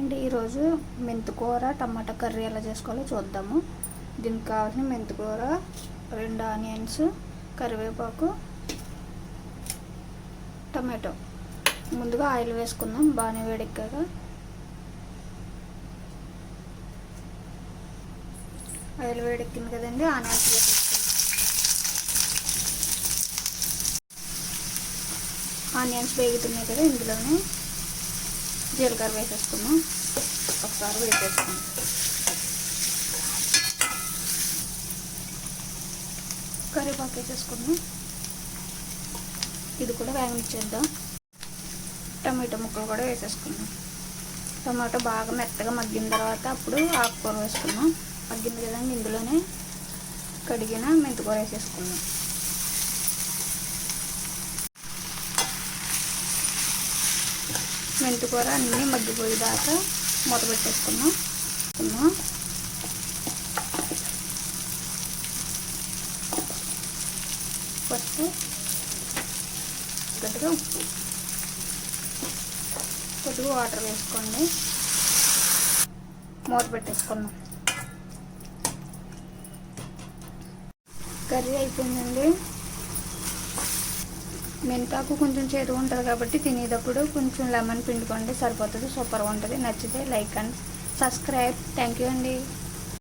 అండి, ఈరోజు మెంతికూర టమాటా కర్రీ ఎలా చేసుకోవాలో చూద్దాము. దీనికి కావాల్సిన మెంతికూర, 2 ఆనియన్స్, కరివేపాకు, టమాటో. ముందుగా ఆయిల్ వేసుకుందాం. బాగానే వేడెక్కాక ఆయిల్ వేడెక్కింది కదండి, ఆనియన్స్ వేసేసుకుందాం. ఆనియన్స్ వేగుతున్నాయి కదా, ఇందులోనే జీలకర్ర వేసేసుకున్నాం. ఒకసారి వేసేసుకున్నాం. కరివేపాకు వేసేసుకున్నాం. ఇది కూడా వేగనిచ్చేద్దాం. టమాటో ముక్కలు కూడా వేసేసుకున్నాం. టమాటో బాగా మెత్తగా మగ్గిన తర్వాత అప్పుడు ఆకుకూర వేసుకున్నాం. మగ్గింది కదండి, ఇందులోనే కడిగిన మెంతికూర వేసేసుకున్నాం. మెంతికూర అన్నీ మగ్గిపోయేదాకా మూత పెట్టేసుకున్నాం. ఫస్ట్ కొద్దిగా ఉప్పు, కొద్దిగా వాటర్ వేసుకోండి. మూత పెట్టేసుకున్నాం. కర్రీ అయిపోయిందండి. మెంతాకు కొంచెం చేదు ఉంటుంది కాబట్టి తినేటప్పుడు కొంచెం లెమన్ పిండుకోండి, సరిపోతుంది. సూపర్గా ఉంటుంది. నచ్చితే like and subscribe. Thank you అండి.